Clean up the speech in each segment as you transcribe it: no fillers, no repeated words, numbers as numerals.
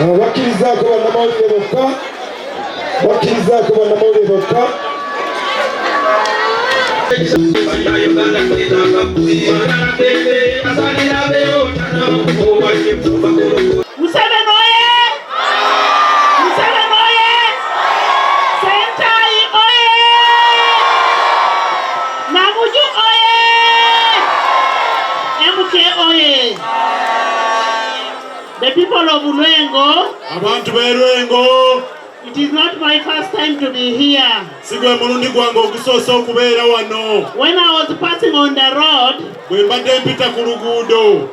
Bakkirizaako bannamawulire bokka. Bakkirizaako bannamawulire bokka. Museven oye! Museven oye! Sentai oye! Namuju oye! MK oye! The people of Lwengo, abantu b'Lwengo, it is not my first time to be here. sigwe mulundi gwange ogusoosa okubeera wano. When I was passing on the road, bwe mbadde mpita ku luguudo,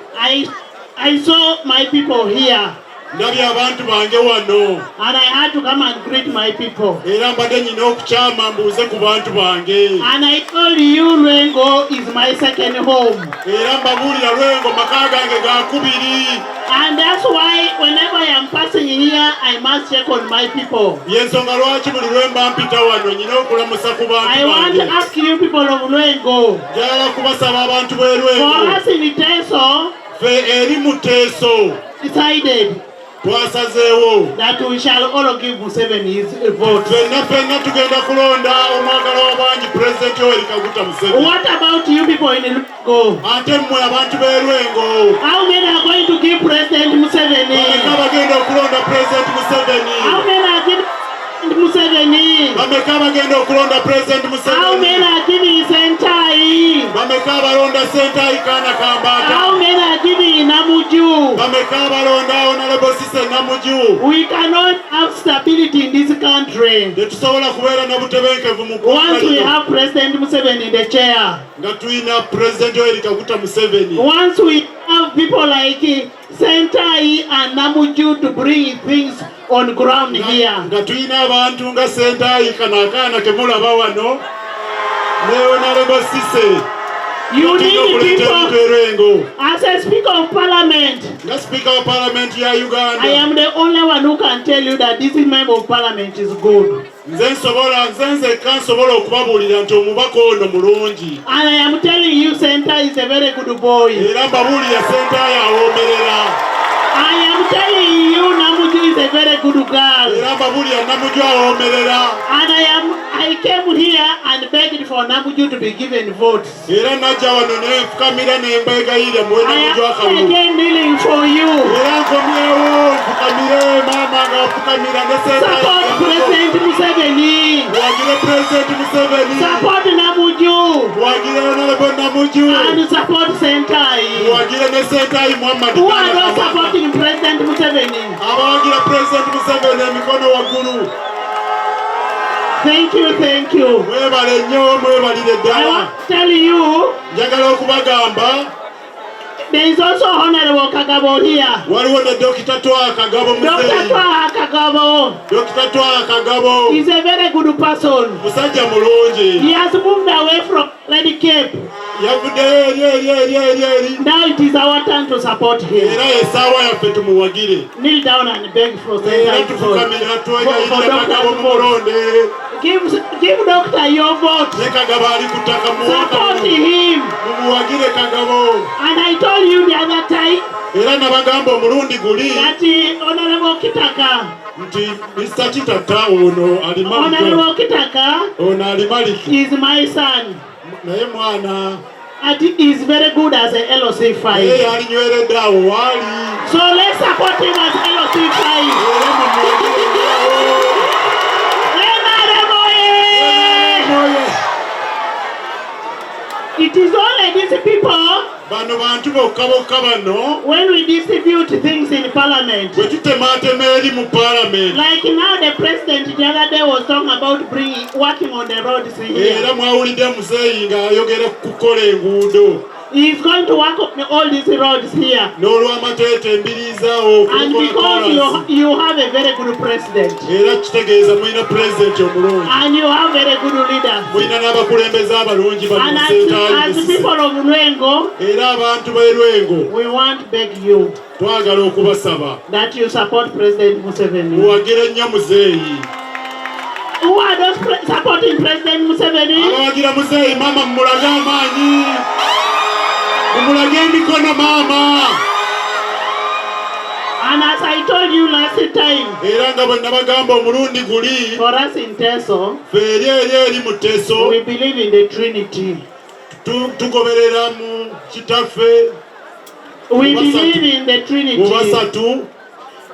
I saw my people here. ndabye abantu bange wano. And I had to come and greet my people. Era mbadde nyina okukyama mbuuze ku bantu bange. And I told you Lwengo is my second home. Era mbabuulira Lwengo maka gange gakubiri. And that's why whenever I am passing here, I must check on my people. Yensonga lwaki buli lwe mba mpita wano nyina okulamusa ku bantu I want to bange. ask you people of Lwengo, Njagala kubasaba abantu for b'Lwengo, us in Teso, ffe eri mu Teeso decided twasazeewo that we shall all give Museven his vote. ffenna tugenda kulonda omwagala w'abangi Pulezidenti Yoweri Kaguta Museveni. What about you people in Lwengo? Ate mmwe abantu b'Lwengo, How many are going to give President Museven? bameka bagenda okulonda Pulezidenti Museveni? How many are giving Museven? Bameka bagenda okulonda Pulezidenti How many Museveni? are giving Sentai? Bameka abalonda Sentayi Kaana How Kambata? many are giving Namuju? Bameka abalonda Honorable Cissy Namuju? We cannot have stability in this country Tetusobola kubeera na butebenkevu mu once we ggwanga have President Museven in the chair. nga tulina Pulezidenti Yoweri Kaguta Museveni. Once we have people like Sentai and Namuju to bring things on ground here. nga tulina abantu nga Sentayi Kaana Akaana ke mulaba wano ne Honorable Cissy. You need people. Lwengo. As a Speaker of Parliament, Nga Speaker wa Parliament ya I Uganda, am the only one who can tell you that this member of Parliament is good. nze nzekka nsobola okubabuulira nti omubaka ono mulungi. And I am telling you, Sentai is a very good boy. Era mbabuulira Sentayi awoomerera. I am telling you, Namuju is a very good girl. Era mbabuulira Namuju awoomerera. And I came here and begged for Namuju to be given votes. Era najja wano ne nfukamira ne mbegayirira muwe I Namuju am akalulu. again kneeling for you. Era nkomyewo nfukamire maama ng'afukamira ne Sentayi. Support President Museven. Wagire Pulezidenti Museveni. Support Namuju. Wagire Honorable Namuju. And support Sentai. Wagire ne Sentayi Muhammad Who are Kaana not Kambata. supporting President Museven? Abawagira Pulezidenti Museveni emikono waggulu. Thank you, thank you. Mwebale nnyo, mwebalire I ddala. want to tell you, Njagala okubagamba there is also Honorable Kagabo here. waliwo ne Dr. Twaha Kagabo Dr. Muzeeyi. Twaha Kagabo Dr. Twaha Kagabo is a very good person. musajja mulungi. He has moved away from Red Cape. Yavuddeyo eri. Now it is our turn to support him. Era essaawa yaffe tumuwagire. Kneel down and beg for Era Sentai vote. tufukamira For twegayirira Kagabo Dr. vote. mumulonde. Give Doctor your vote. Ne Kagabo ali ku ttaka Support muwaka. him. Mumuwagire Kagabo. And I told you the other time Era nabagamba omulundi guli that Honorable Kitaka, nti Mr. Kitaka ono ali Maliki. Honorable Kitaka Ono ali Maliki. is my son. Naye mwana And he is very good as a LOC5. naye yalinyweredde awo waali. So let's support him as LOC5. Era mumuwagire awo. It is only these people Bano bantu bokka bokka bano when we distribute things in Parliament. bwe tutemaatema eri mu Parliament. Like now the president the other day was talking about working on the roads here. Era mwawulidde Muzeeyi ng'ayogera ku kukola enguudo. He is going to work on all these roads here. N'olw'amateete embiriizaawo And because you have a very good president. era kitegeeza mulina pulezidenti omulungi. And you have very good leaders. Mulina n'abakulembeze abalungi And bano as people of Lwengo, era abantu b'Lwengo we want to beg you twagala okubasaba that you support President Museven. muwagire nnyo Muzeeyi. Who are those supporting President Museven? Abawagira Muzeeyi maama mumulage amaanyi. Mumulage emikono maama. And as I told you last time, era nga bwe nabagamba omulundi guli for us in Teso, ffe eri mu Teso we believe in the Trinity. tugoberera mu kitaffe We believe in the mu Trinity. basatu.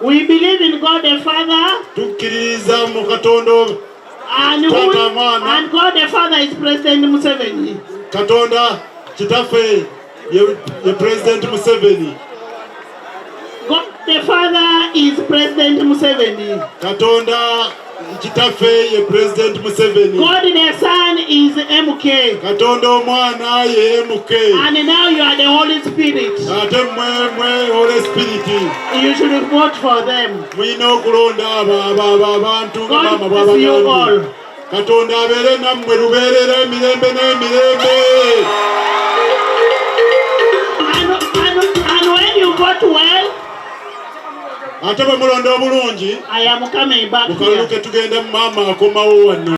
We believe in God the Father, tukkiririza mu Katonda and God the Father is President Museven. Katonda kitaffe ye President Museveni. God the Father is President Museven. Katonda kitaffe ye President Museveni. God the Son is MK. Katonda omwana ye MK. And now you are the Holy Spirit. Ate mwe Holy Spirit. You should vote for them. Mulina okulonda abantu nga mama God bless you all. Katonda abeere nammwe lubeerera emirembe n'emirembe. And when you vote well, ate bwe mulonda obulungi I am coming back here. mukaluke tugenda mu maama akomawo wano.